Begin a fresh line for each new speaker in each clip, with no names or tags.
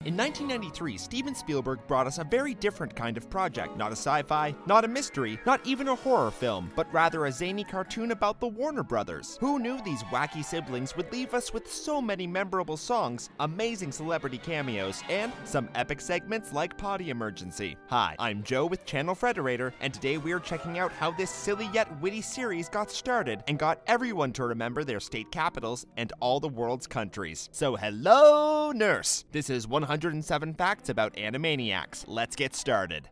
In 1993, Steven Spielberg brought us a very different kind of project. Not a sci-fi, not a mystery, not even a horror film, but rather a zany cartoon about the Warner Brothers. Who knew these wacky siblings would leave us with so many memorable songs, amazing celebrity cameos, and some epic segments like Potty Emergency? Hi, I'm Joe with Channel Frederator, and today we're checking out how this silly yet witty series got started and got everyone to remember their state capitals and all the world's countries. So hello, nurse! This is 107 Facts About Animaniacs. Let's get started.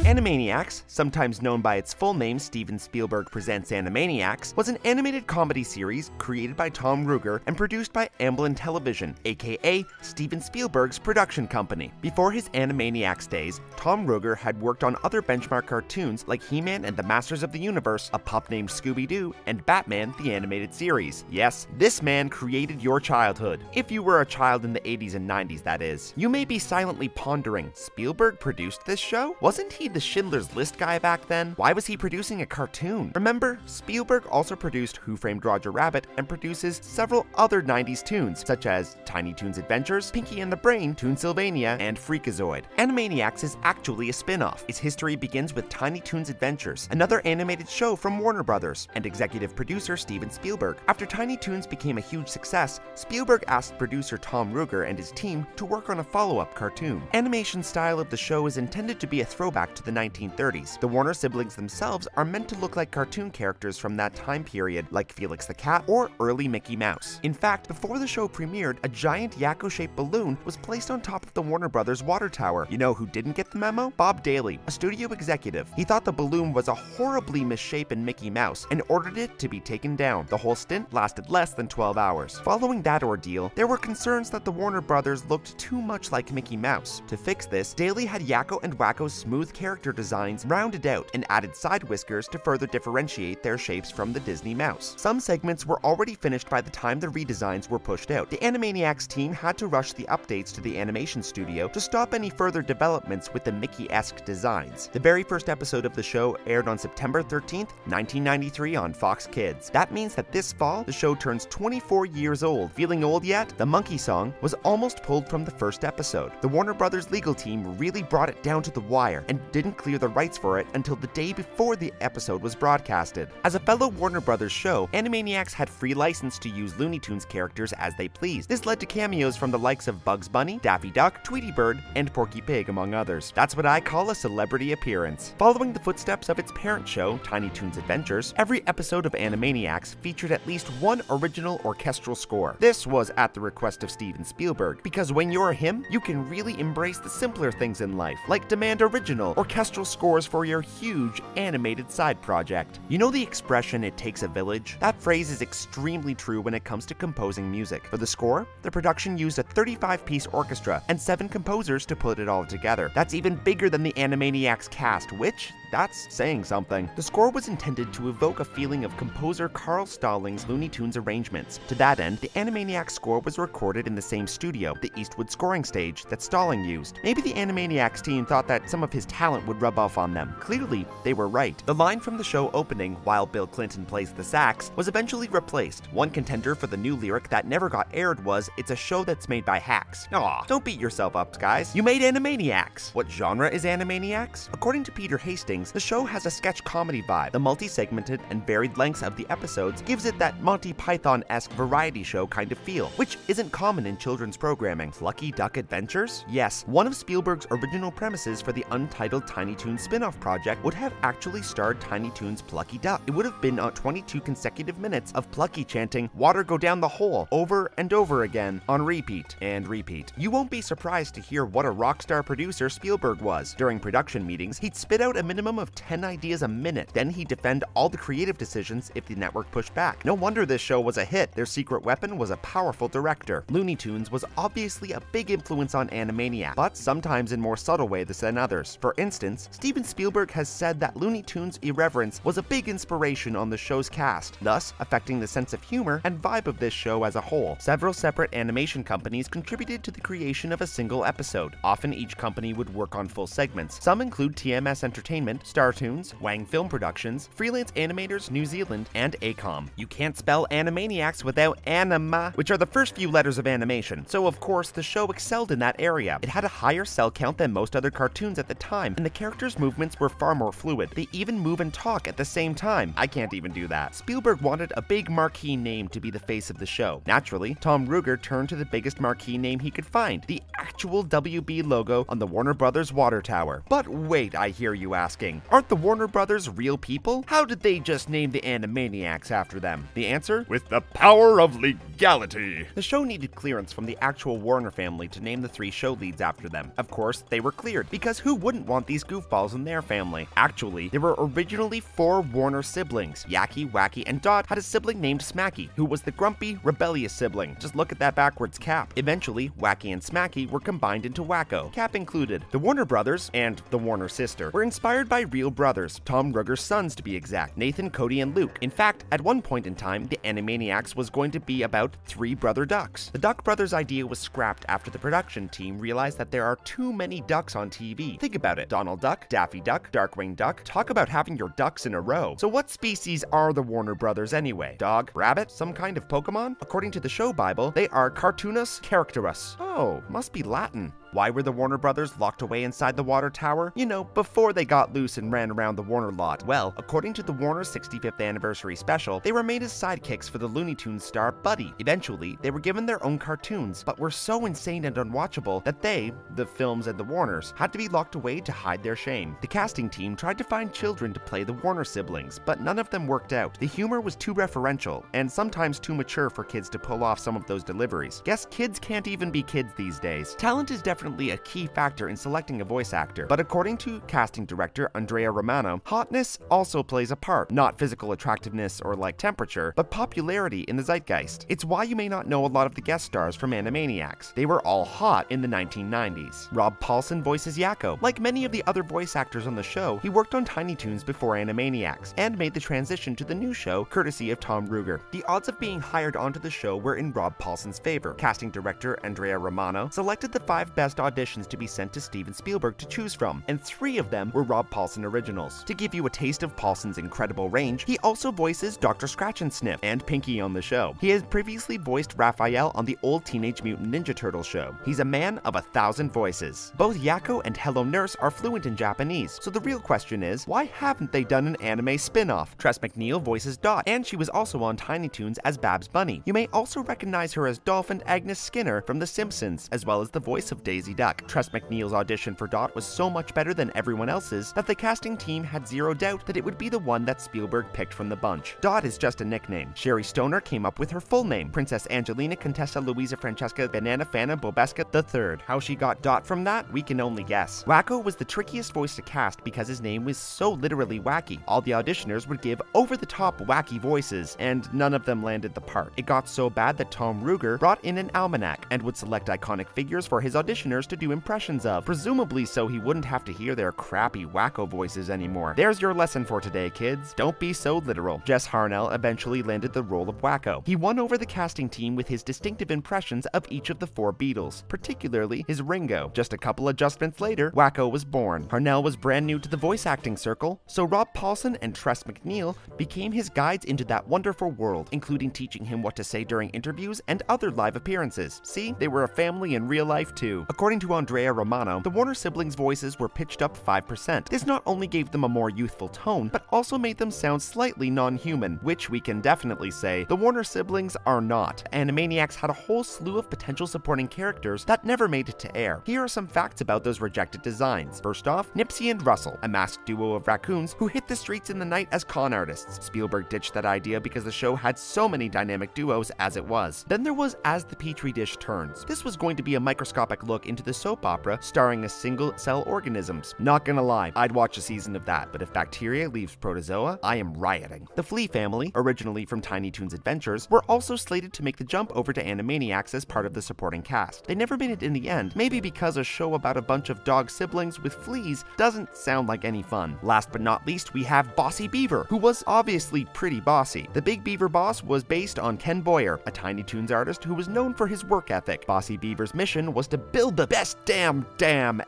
Animaniacs, sometimes known by its full name Steven Spielberg Presents Animaniacs, was an animated comedy series created by Tom Ruegger and produced by Amblin Television, aka Steven Spielberg's production company. Before his Animaniacs days, Tom Ruegger had worked on other benchmark cartoons like He-Man and the Masters of the Universe, A Pup Named Scooby-Doo, and Batman the Animated Series. Yes, this man created your childhood. If you were a child in the 80s and 90s, that is. You may be silently pondering, Spielberg produced this show? Wasn't he the Schindler's List guy back then? Why was he producing a cartoon? Remember, Spielberg also produced Who Framed Roger Rabbit and produces several other 90s tunes, such as Tiny Toons Adventures, Pinky and the Brain, Toonsylvania, and Freakazoid. Animaniacs is actually a spin-off. Its history begins with Tiny Toons Adventures, another animated show from Warner Brothers, and executive producer Steven Spielberg. After Tiny Toons became a huge success, Spielberg asked producer Tom Ruegger and his team to work on a follow-up cartoon. Animation style of the show is intended to be a throwback to the 1930s. The Warner siblings themselves are meant to look like cartoon characters from that time period, like Felix the Cat or early Mickey Mouse. In fact, before the show premiered, a giant Yakko-shaped balloon was placed on top of the Warner Brothers water tower. You know who didn't get the memo? Bob Daly, a studio executive. He thought the balloon was a horribly misshapen Mickey Mouse and ordered it to be taken down. The whole stint lasted less than 12 hours. Following that ordeal, there were concerns that the Warner Brothers looked too much like Mickey Mouse. To fix this, Daly had Yakko and Wakko's smooth character designs rounded out and added side whiskers to further differentiate their shapes from the Disney mouse. Some segments were already finished by the time the redesigns were pushed out. The Animaniacs team had to rush the updates to the animation studio to stop any further developments with the Mickey-esque designs. The very first episode of the show aired on September 13th, 1993 on Fox Kids. That means that this fall, the show turns 24 years old. Feeling old yet? The Monkey Song was almost pulled from the first episode. The Warner Brothers legal team really brought it down to the wire and didn't clear the rights for it until the day before the episode was broadcasted. As a fellow Warner Brothers show, Animaniacs had free license to use Looney Tunes characters as they pleased. This led to cameos from the likes of Bugs Bunny, Daffy Duck, Tweety Bird, and Porky Pig, among others. That's what I call a celebrity appearance. Following the footsteps of its parent show, Tiny Toons Adventures, every episode of Animaniacs featured at least one original orchestral score. This was at the request of Steven Spielberg, because when you're him, you can really embrace the simpler things in life, like demand original orchestral scores for your huge animated side project. You know the expression, "it takes a village"? That phrase is extremely true when it comes to composing music. For the score, the production used a 35-piece orchestra and 7 composers to put it all together. That's even bigger than the Animaniacs cast, which, that's saying something. The score was intended to evoke a feeling of composer Carl Stalling's Looney Tunes arrangements. To that end, the Animaniacs score was recorded in the same studio, the Eastwood scoring stage, that Stalling used. Maybe the Animaniacs team thought that some of his talent would rub off on them. Clearly, they were right. The line from the show opening, "While Bill Clinton plays the sax," was eventually replaced. One contender for the new lyric that never got aired was, "It's a show that's made by hacks." Aw, don't beat yourself up, guys. You made Animaniacs. What genre is Animaniacs? According to Peter Hastings, the show has a sketch comedy vibe. The multi-segmented and varied lengths of the episodes gives it that Monty Python-esque variety show kind of feel, which isn't common in children's programming. Plucky Duck Adventures? Yes, one of Spielberg's original premises for the untitled Tiny Toons spin-off project would have actually starred Tiny Toons Plucky Duck. It would have been 22 consecutive minutes of Plucky chanting, "Water go down the hole," over and over again, on repeat and repeat. You won't be surprised to hear what a rock star producer Spielberg was. During production meetings, he'd spit out a minimum of 10 ideas a minute. Then he'd defend all the creative decisions if the network pushed back. No wonder this show was a hit. Their secret weapon was a powerful director. Looney Tunes was obviously a big influence on Animaniacs, but sometimes in more subtle ways than others. For instance, instance, Steven Spielberg has said that Looney Tunes' irreverence was a big inspiration on the show's cast, thus affecting the sense of humor and vibe of this show as a whole. Several separate animation companies contributed to the creation of a single episode. Often each company would work on full segments. Some include TMS Entertainment, StarToons, Wang Film Productions, Freelance Animators New Zealand, and ACOM. You can't spell Animaniacs without anima, which are the first few letters of animation, so of course the show excelled in that area. It had a higher cell count than most other cartoons at the time, and the characters' movements were far more fluid. They even move and talk at the same time. I can't even do that. Spielberg wanted a big marquee name to be the face of the show. Naturally, Tom Ruegger turned to the biggest marquee name he could find, the actual WB logo on the Warner Brothers water tower. But wait, I hear you asking, aren't the Warner Brothers real people? How did they just name the Animaniacs after them? The answer? With the power of legality. The show needed clearance from the actual Warner family to name the 3 show leads after them. Of course, they were cleared, because who wouldn't want these goofballs in their family? Actually, there were originally 4 Warner siblings. Yakky, Wacky, and Dot had a sibling named Smacky, who was the grumpy, rebellious sibling. Just look at that backwards Cap. Eventually, Wacky and Smacky were combined into Wakko, Cap included. The Warner brothers, and the Warner sister, were inspired by real brothers, Tom Ruegger's sons to be exact, Nathan, Cody, and Luke. In fact, at one point in time, the Animaniacs was going to be about 3 brother ducks. The Duck Brothers idea was scrapped after the production team realized that there are too many ducks on TV. Think about it. Donald Duck, Daffy Duck, Darkwing Duck. Talk about having your ducks in a row. So what species are the Warner brothers anyway? Dog? Rabbit? Some kind of Pokemon? According to the show Bible, they are Cartoonus Characterus. Oh, must be Latin. Why were the Warner brothers locked away inside the water tower? You know, before they got loose and ran around the Warner lot. Well, according to the Warner 65th anniversary special, they were made as sidekicks for the Looney Tunes star Buddy. Eventually, they were given their own cartoons, but were so insane and unwatchable that they, the films and the Warners, had to be locked away to hide their shame. The casting team tried to find children to play the Warner siblings, but none of them worked out. The humor was too referential, and sometimes too mature for kids to pull off some of those deliveries. Guess kids can't even be kids these days. Talent is definitely a key factor in selecting a voice actor, but according to casting director Andrea Romano, hotness also plays a part. Not physical attractiveness or like temperature, but popularity in the zeitgeist. It's why you may not know a lot of the guest stars from Animaniacs. They were all hot in the 1990s. Rob Paulsen voices Yakko. Like many of the other voice actors on the show, he worked on Tiny Toons before Animaniacs, and made the transition to the new show courtesy of Tom Ruegger. The odds of being hired onto the show were in Rob Paulsen's favor. Casting director Andrea Romano selected the 5 best auditions to be sent to Steven Spielberg to choose from, and 3 of them were Rob Paulsen originals. To give you a taste of Paulsen's incredible range, he also voices Dr. Scratch and Sniff and Pinky on the show. He has previously voiced Raphael on the old Teenage Mutant Ninja Turtle show. He's a man of 1,000 voices. Both Yakko and Hello Nurse are fluent in Japanese, so the real question is, why haven't they done an anime spin-off? Tress MacNeille voices Dot, and she was also on Tiny Toons as Babs Bunny. You may also recognize her as Dolphin Agnes Skinner from The Simpsons, as well as the voice of Daisy Duck. Tress MacNeille's audition for Dot was so much better than everyone else's that the casting team had zero doubt that it would be the one that Spielberg picked from the bunch. Dot is just a nickname. Sherri Stoner came up with her full name, Princess Angelina Contessa Luisa Francesca Banana Fana Bobeska III. How she got Dot from that, we can only guess. Wakko was the trickiest voice to cast because his name was so literally wacky. All the auditioners would give over-the-top wacky voices, and none of them landed the part. It got so bad that Tom Ruegger brought in an almanac and would select iconic figures for his auditioners to do impressions of, presumably so he wouldn't have to hear their crappy Wakko voices anymore. There's your lesson for today, kids. Don't be so literal. Jess Harnell eventually landed the role of Wakko. He won over the casting team with his distinctive impressions of each of the 4 Beatles, particularly his Ringo. Just a couple adjustments later, Wakko was born. Harnell was brand new to the voice acting circle, so Rob Paulsen and Tress MacNeille became his guides into that wonderful world, including teaching him what to say during interviews and other live appearances. See, they were a family in real life too. According to Andrea Romano, the Warner siblings' voices were pitched up 5%. This not only gave them a more youthful tone, but also made them sound slightly non-human, which we can definitely say the Warner siblings are not. Animaniacs had a whole slew of potential supporting characters that never made it to air. Here are some facts about those rejected designs. First off, Nipsey and Russell, a masked duo of raccoons who hit the streets in the night as con artists. Spielberg ditched that idea because the show had so many dynamic duos as it was. Then there was As the Petri Dish Turns. This was going to be a microscopic look into the soap opera starring a single-cell organisms. Not gonna lie, I'd watch a season of that, but if bacteria leaves protozoa, I am rioting. The Flea family, originally from Tiny Toons Adventures, were also slated to make the jump over to Animaniacs as part of the supporting cast. They never made it in the end, maybe because a show about a bunch of dog siblings with fleas doesn't sound like any fun. Last but not least, we have Bossy Beaver, who was obviously pretty bossy. The Big Beaver boss was based on Ken Boyer, a Tiny Toons artist who was known for his work ethic. Bossy Beaver's mission was to build the best damn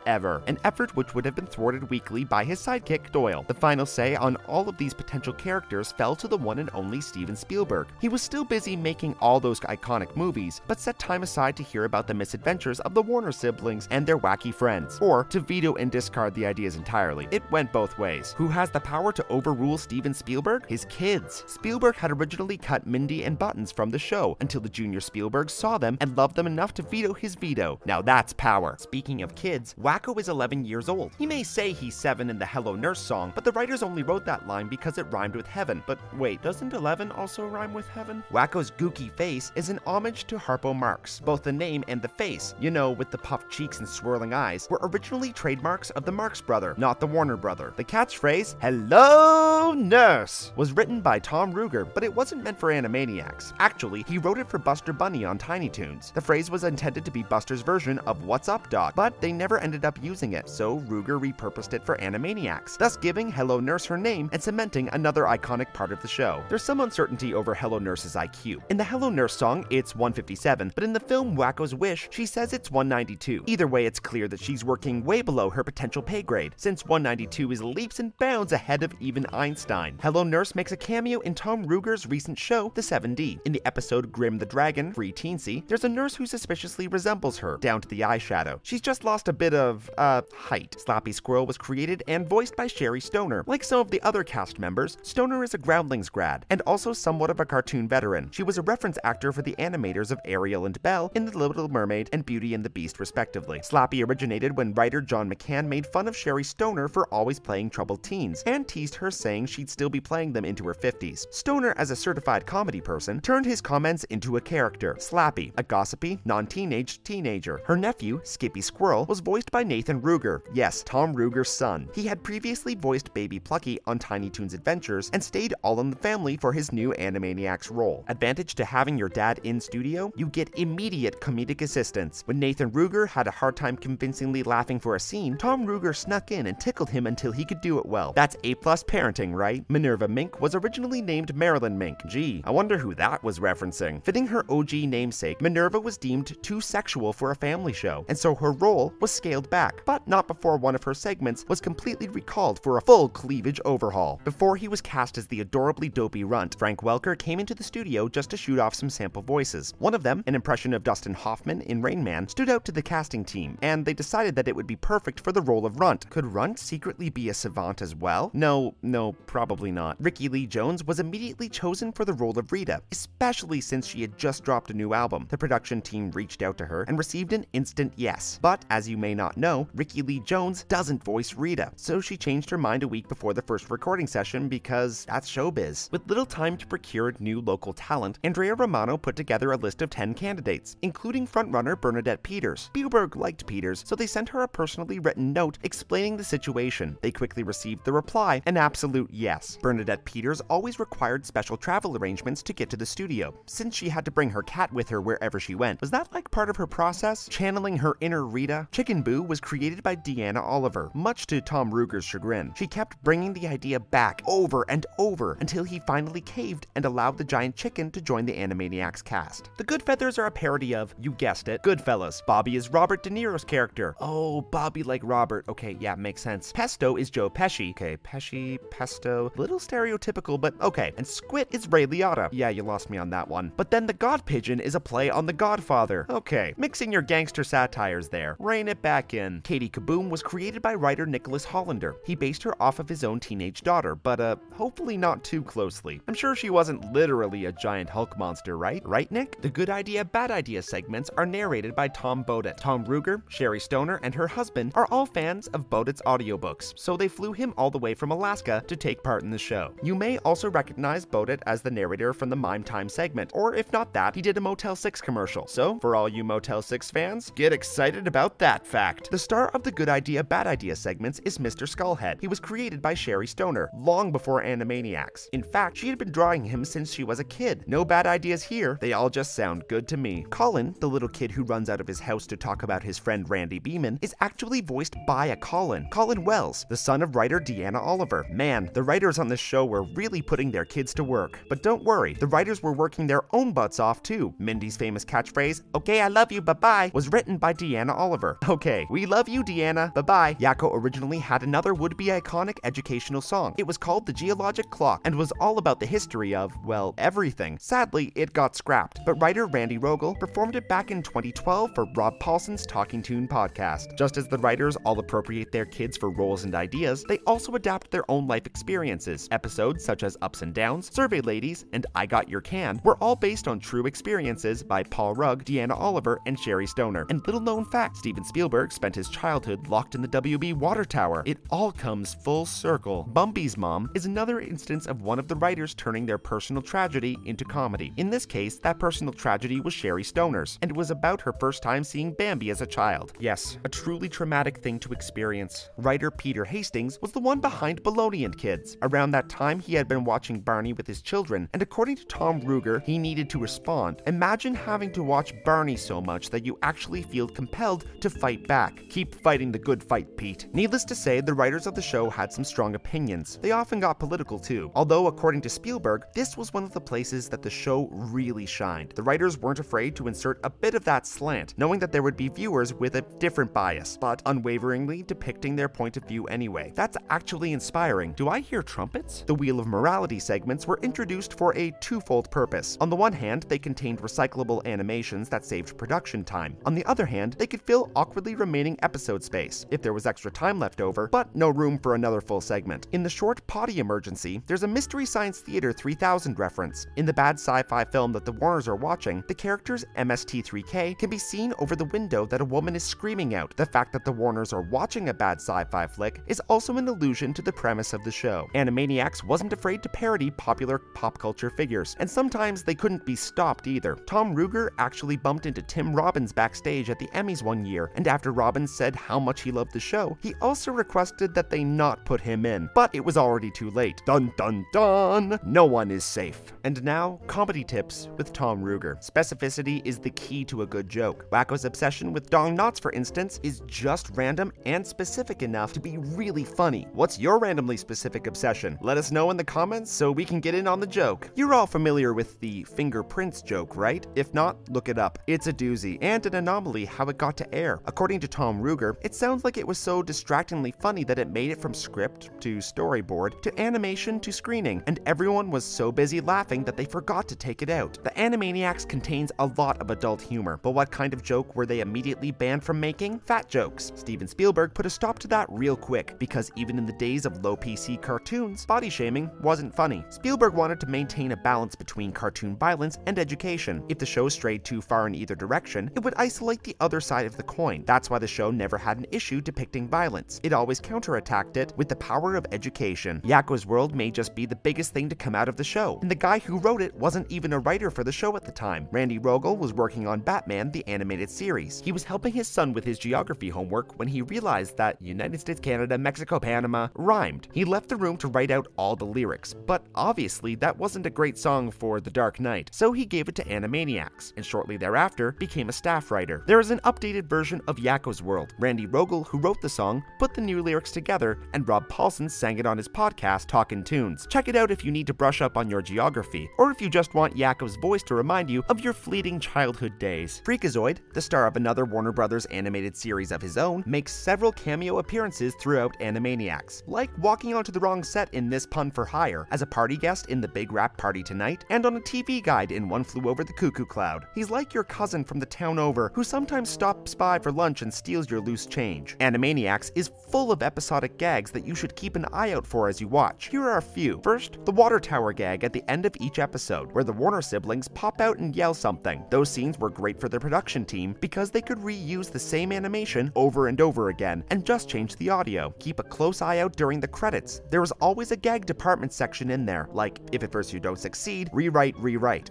ever, an effort which would have been thwarted weekly by his sidekick Doyle. The final say on all of these potential characters fell to the one and only Steven Spielberg. He was still busy making all those iconic movies, but set time aside to hear about the misadventures of the Warner siblings and their wacky friends, or to veto and discard the ideas entirely. It went both ways. Who has the power to overrule Steven Spielberg? His kids. Spielberg had originally cut Mindy and Buttons from the show until the junior Spielbergs saw them and loved them enough to veto his veto. Now that's power. Speaking of kids, Wakko is 11 years old. He may say he's 7 in the Hello Nurse song, but the writers only wrote that line because it rhymed with heaven. But wait, doesn't 11 also rhyme with heaven? Wakko's gooky face is an homage to Harpo Marx. Both the name and the face, you know, with the puffed cheeks and swirling eyes, were originally trademarks of the Marx brother, not the Warner brother. The catchphrase, "Hello Nurse," was written by Tom Ruegger, but it wasn't meant for Animaniacs. Actually, he wrote it for Buster Bunny on Tiny Toons. The phrase was intended to be Buster's version of "What's up, Doc?" but they never ended up using it, so Ruegger repurposed it for Animaniacs, thus giving Hello Nurse her name and cementing another iconic part of the show. There's some uncertainty over Hello Nurse's IQ. In the Hello Nurse song, it's 157, but in the film Wakko's Wish, she says it's 192. Either way, it's clear that she's working way below her potential pay grade, since 192 is leaps and bounds ahead of even Einstein. Hello Nurse makes a cameo in Tom Ruegger's recent show, The 7D. In the episode Grim the Dragon, Free Teensy, there's a nurse who suspiciously resembles her, down to the eyeshadow. She's just lost a bit of, height. Slappy Squirrel was created and voiced by Sherri Stoner. Like some of the other cast members, Stoner is a Groundlings grad, and also somewhat of a cartoon veteran. She was a reference actor for the animators of Ariel and Belle in The Little Mermaid and Beauty and the Beast, respectively. Slappy originated when writer John McCann made fun of Sherri Stoner for always playing troubled teens, and teased her saying she'd still be playing them into her 50s. Stoner, as a certified comedy person, turned his comments into a character, Slappy, a gossipy, non-teenaged teenager. Her nephew, Skippy Squirrel, was voiced by Nathan Ruegger, yes, Tom Ruegger's son. He had previously voiced Baby Plucky on Tiny Toons Adventures and stayed All in the Family for his new Animaniacs role. Advantage to having your dad in studio? You get immediate comedic assistance. When Nathan Ruegger had a hard time convincingly laughing for a scene, Tom Ruegger snuck in and tickled him until he could do it well. That's A+ parenting, right? Minerva Mink was originally named Marilyn Mink. Gee, I wonder who that was referencing. Fitting her OG namesake, Minerva was deemed too sexual for a family show, and so her role was scaled back, but not before one of her segments was completely recalled for a full cleavage overhaul. Before he was cast as the adorably dopey runt, Frank Welker came into the studio just to shoot off some sample voices. One of them, an impression of Dustin Hoffman in Rain Man, stood out to the casting team, and they decided that it would be perfect for the role of Runt. Could Runt secretly be a savant as well? No, probably not. Rickie Lee Jones was immediately chosen for the role of Rita, especially since she had just dropped a new album. The production team reached out to her and received an instant yes. But, as you may not know, Rickie Lee Jones doesn't voice Rita, so she changed her mind a week before the first recording session because that's showbiz. With little time to procure new local talent, Andrea Romano put together a list of 10 candidates, including frontrunner Bernadette Peters. Spielberg liked Peters, so they sent her a personally written note explaining the situation. They quickly received the reply, an absolute yes. Bernadette Peters always required special travel arrangements to get to the studio, since she had to bring her cat with her wherever she went. Was that like part of her process? Channeling her inner Rita? Chicken Boo was created by Deanna Oliver, much to Tom Ruegger's chagrin. She kept bringing the idea back over and over until he finally caved and allowed the giant chicken to join the Animaniacs cast. The Goodfeathers are a parody of, you guessed it, Goodfellas. Bobby is Robert De Niro's character. Oh, Bobby like Robert. Okay, yeah, makes sense. Pesto is Joe Pesci. Okay, Pesci, Pesto, little stereotypical, but okay. And Squid is Ray Liotta. Yeah, you lost me on that one. But then the God Pigeon is a play on The Godfather. Okay, mixing your gangster satires there. Rein it back in. Katie Kaboom was created by writer Nicholas Hollander. He based her off of his own teenage daughter, but hopefully not too closely. I'm sure she wasn't literally a giant Hulk monster, right? Right, Nick? The Good Idea, Bad Idea segments are narrated by Tom Botat. Tom Ruegger, Sherri Stoner, and her husband are all fans of Botat's audiobooks, so they flew him all the way from Alaska to take part in the show. You may also recognize Botat as the narrator from the Mime Time segment, or if not that, he did a Motel 6 commercial. So, for all you Motel 6 fans, get excited about that fact. The star of the Good Idea, Bad Idea segments is Mr. Skullhead. He was created by Sherri Stoner, long before Animaniacs. In fact, she had been drawing him since she was a kid. No bad ideas here, they all just sound good to me. Colin, the little kid who runs out of his house to talk about his friend Randy Beeman, is actually voiced by a Colin Wells, the son of writer Deanna Oliver. Man, the writers on this show were really putting their kids to work. But don't worry, the writers were working their own butts off too. Mindy's famous catchphrase, "Okay, I love you, bye-bye," was written by Deanna Oliver. Okay, we love you, Deanna, bye-bye. Yakko originally had another would-be iconic educational song. It was called The Geologic Clock and was all about the history of, well, everything. Sadly, it got scrapped, but writer Randy Rogel performed it back in 2012 for Rob Paulsen's Talking Toon podcast. Just as the writers all appropriate their kids for roles and ideas, they also adapt their own life experiences. Episodes such as Ups and Downs, Survey Ladies, and I Got Your Can were all based on true experiences by Paul Rugg, Deanna Oliver, and Sherri Stoner. And little known fact, Steven Spielberg spent his childhood locked in the WB water tower. It all comes full circle. Bumby's mom is another instance of one of the writers turning their personal tragedy into comedy. In this case, that personal tragedy was Sherri Stoner's, and it was about her first time seeing Bambi as a child. Yes, a truly traumatic thing to experience. Writer Peter Hastings was the one behind Baloney and Kids. Around that time, he had been watching Barney with his children, and according to Tom Ruegger, he needed to respond. Imagine having to watch Barney so much that you actually feel compelled to fight back. Keep fighting the good fight, Pete. Needless to say, the writers of the show had some strong opinions. They often got political too. Although, according to Spielberg, this was one of the places that the show really shined. The writers weren't afraid to insert a bit of that slant, knowing that there would be viewers with a different bias, but unwaveringly depicting their point of view anyway. That's actually inspiring. Do I hear trumpets? The Wheel of Morality segments were introduced for a twofold purpose. On the one hand, they contained recyclable animations that saved production time. On the other hand, they could fill awkwardly remaining episode space if there was extra time left over, but no room for another full segment. In the short Potty Emergency, there's a Mystery Science Theater 3000 reference. In the bad sci-fi film that the Warners are watching, the characters MST3K can be seen over the window that a woman is screaming out. The fact that the Warners are watching a bad sci-fi flick is also an allusion to the premise of the show. Animaniacs wasn't afraid to parody popular pop culture figures, and sometimes they couldn't be stopped either. Tom Ruegger actually bumped into Tim Robbins backstage at the Emmys one year, and after Robbins said how much he loved the show, he also requested that they not put him in. But it was already too late. Dun dun dun! No one is safe. And now, comedy tips with Tom Ruegger. Specificity is the key to a good joke. Wakko's obsession with dong knots, for instance, is just random and specific enough to be really funny. What's your randomly specific obsession? Let us know in the comments so we can get in on the joke. You're all familiar with the fingerprints joke, right? If not, look it up. It's a doozy, and an anomaly how it got to air. According to Tom Ruegger, it sounds like it was so distractingly funny that it made it from script to storyboard to animation to screening, and everyone was so busy laughing that they forgot to take it out. The Animaniacs contains a lot of adult humor, but what kind of joke were they immediately banned from making? Fat jokes. Steven Spielberg put a stop to that real quick, because even in the days of low PC cartoons, body shaming wasn't funny. Spielberg wanted to maintain a balance between cartoon violence and education. If the show strayed too far in either direction, it would isolate the other side of the coin. That's why the show never had an issue depicting violence. It always counterattacked it with the power of education. Yakkos World may just be the biggest thing to come out of the show, and the guy who wrote it wasn't even a writer for the show at the time. Randy Rogel was working on Batman, the animated series. He was helping his son with his geography homework when he realized that United States, Canada, Mexico, Panama rhymed. He left the room to write out all the lyrics, but obviously that wasn't a great song for The Dark Knight, so he gave it to Animaniacs, and shortly thereafter became a staff writer. There is an updated version of Yakkos World. Randy Rogel, who wrote the song, put the new lyrics together, and Rob Paulsen sang it on his podcast, Talkin' Tunes. Check it out if you need to brush up on your geography, or if you just want Yakko's voice to remind you of your fleeting childhood days. Freakazoid, the star of another Warner Brothers animated series of his own, makes several cameo appearances throughout Animaniacs, like walking onto the wrong set in This Pun for Hire, as a party guest in The Big Rap Party Tonight, and on a TV guide in One Flew Over the Cuckoo Cloud. He's like your cousin from the town over, who sometimes stops by for lunch and steals your loose change. Animaniacs is full of episodic gags that you should keep an eye out for as you watch. Here are a few. First, the water tower gag at the end of each episode, where the Warner siblings pop out and yell something. Those scenes were great for the production team because they could reuse the same animation over and over again and just change the audio. Keep a close eye out during the credits. There is always a gag department section in there, like if at first you don't succeed, rewrite,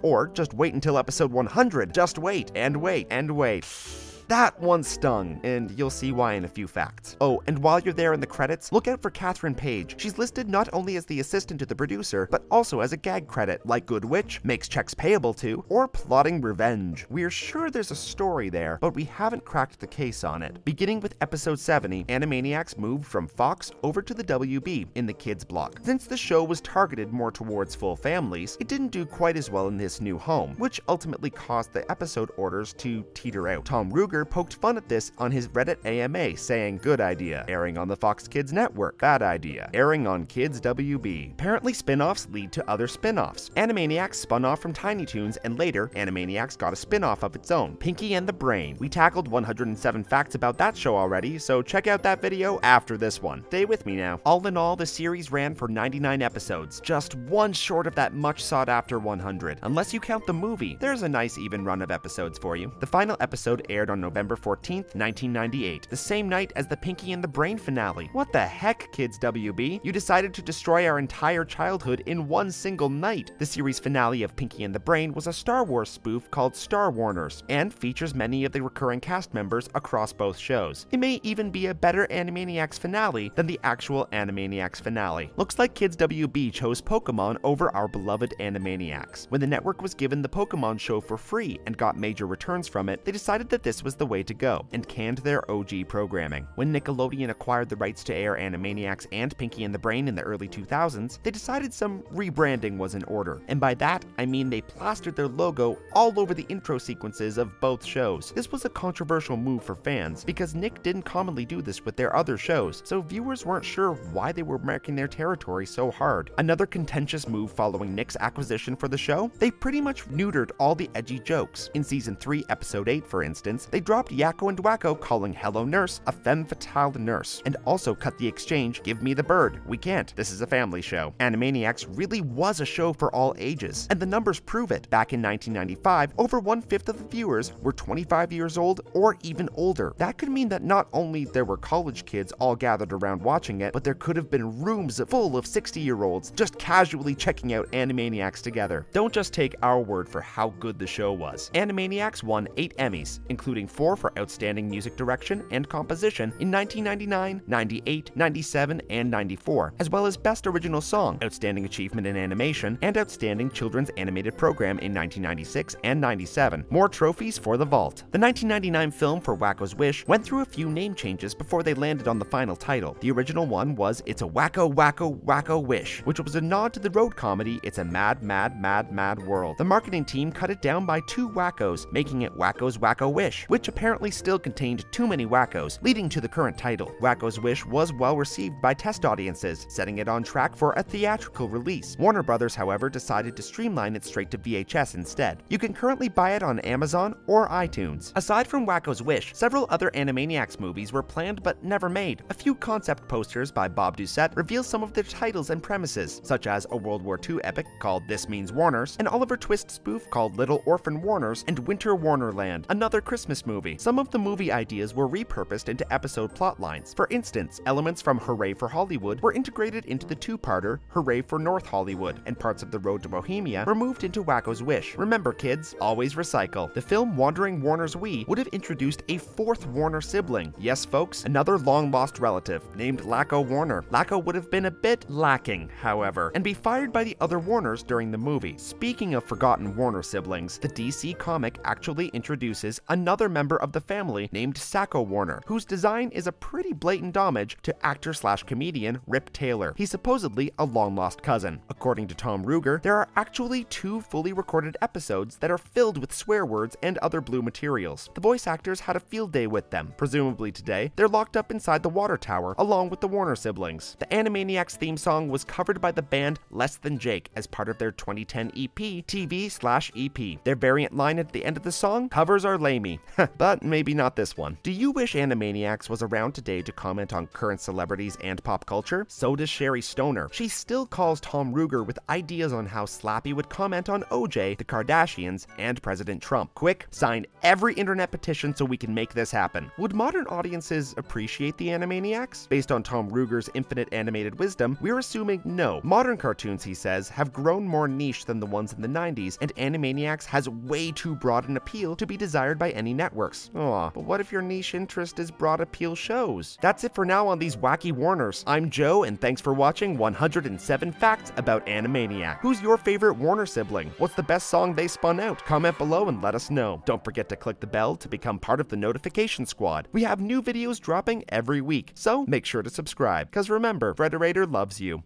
or just wait until episode 100. Just wait and wait and wait. That one stung, and you'll see why in a few facts. Oh, and while you're there in the credits, look out for Kathryn Page. She's listed not only as the assistant to the producer, but also as a gag credit, like Good Witch, Makes Checks Payable To, or Plotting Revenge. We're sure there's a story there, but we haven't cracked the case on it. Beginning with episode 70, Animaniacs moved from Fox over to the WB in the kids block. Since the show was targeted more towards full families, it didn't do quite as well in this new home, which ultimately caused the episode orders to teeter out. Tom Ruegger poked fun at this on his Reddit AMA, saying, "Good idea. Airing on the Fox Kids network. Bad idea. Airing on Kids WB." Apparently spin-offs lead to other spin-offs. Animaniacs spun off from Tiny Toons, and later, Animaniacs got a spin-off of its own, Pinky and the Brain. We tackled 107 facts about that show already, so check out that video after this one. Stay with me now. All in all, the series ran for 99 episodes, just one short of that much sought-after 100. Unless you count the movie, there's a nice even run of episodes for you. The final episode aired on November 14th, 1998, the same night as the Pinky and the Brain finale. What the heck, Kids WB? You decided to destroy our entire childhood in one single night. The series finale of Pinky and the Brain was a Star Wars spoof called Star Warners, and features many of the recurring cast members across both shows. It may even be a better Animaniacs finale than the actual Animaniacs finale. Looks like Kids WB chose Pokemon over our beloved Animaniacs. When the network was given the Pokemon show for free and got major returns from it, they decided that this was the way to go, and canned their OG programming. When Nickelodeon acquired the rights to air Animaniacs and Pinky and the Brain in the early 2000s, they decided some rebranding was in order, and by that, I mean they plastered their logo all over the intro sequences of both shows. This was a controversial move for fans, because Nick didn't commonly do this with their other shows, so viewers weren't sure why they were marking their territory so hard. Another contentious move following Nick's acquisition for the show, they pretty much neutered all the edgy jokes. In season 3, episode 8, for instance, they dropped Yakko and Wakko calling Hello Nurse a femme fatale nurse, and also cut the exchange, "Give me the bird. We can't. This is a family show." Animaniacs really was a show for all ages, and the numbers prove it. Back in 1995, over 1/5 of the viewers were 25 years old or even older. That could mean that not only there were college kids all gathered around watching it, but there could have been rooms full of 60-year-olds just casually checking out Animaniacs together. Don't just take our word for how good the show was. Animaniacs won 8 Emmys, including 4 for Outstanding Music Direction and Composition in 1999, 98, 97, and 94, as well as Best Original Song, Outstanding Achievement in Animation, and Outstanding Children's Animated Program in 1996 and 97. More trophies for the vault. The 1999 film for Wakko's Wish went through a few name changes before they landed on the final title. The original one was It's a Wakko Wakko Wakko Wish, which was a nod to the road comedy It's a Mad Mad Mad Mad World. The marketing team cut it down by 2 Wackos, making it Wakko's Wakko Wish, which apparently still contained too many Wackos, leading to the current title. Wakko's Wish was well received by test audiences, setting it on track for a theatrical release. Warner Brothers, however, decided to streamline it straight to VHS instead. You can currently buy it on Amazon or iTunes. Aside from Wakko's Wish, several other Animaniacs movies were planned but never made. A few concept posters by Bob Doucette reveal some of their titles and premises, such as a World War II epic called This Means Warners, an Oliver Twist spoof called Little Orphan Warners, and Winter Warnerland, another Christmas movie. Some of the movie ideas were repurposed into episode plotlines. For instance, elements from Hooray for Hollywood were integrated into the 2-parter Hooray for North Hollywood, and parts of The Road to Bohemia were moved into Wakko's Wish. Remember kids, always recycle. The film Wandering Warner's Wee would have introduced a 4th Warner sibling. Yes folks, another long-lost relative, named Lakko Warner. Lakko would have been a bit lacking, however, and be fired by the other Warners during the movie. Speaking of forgotten Warner siblings, the DC comic actually introduces another member of the family named Socko Warner, whose design is a pretty blatant homage to actor/comedian Rip Taylor. He's supposedly a long-lost cousin. According to Tom Ruegger, there are actually 2 fully recorded episodes that are filled with swear words and other blue materials. The voice actors had a field day with them. Presumably today, they're locked up inside the water tower along with the Warner siblings. The Animaniacs theme song was covered by the band Less Than Jake as part of their 2010 EP, TV/EP. Their variant line at the end of the song, "Covers are lamey," but maybe not this one. Do you wish Animaniacs was around today to comment on current celebrities and pop culture? So does Sherri Stoner. She still calls Tom Ruegger with ideas on how Slappy would comment on OJ, the Kardashians, and President Trump. Quick, sign every internet petition so we can make this happen. Would modern audiences appreciate the Animaniacs? Based on Tom Ruegger's infinite animated wisdom, we're assuming no. Modern cartoons, he says, have grown more niche than the ones in the 90s, and Animaniacs has way too broad an appeal to be desired by any network. networks. Aw, but what if your niche interest is broad appeal shows? That's it for now on these wacky Warners. I'm Joe, and thanks for watching 107 Facts About Animaniacs. Who's your favorite Warner sibling? What's the best song they spun out? Comment below and let us know. Don't forget to click the bell to become part of the notification squad. We have new videos dropping every week, so make sure to subscribe, because remember, Frederator loves you.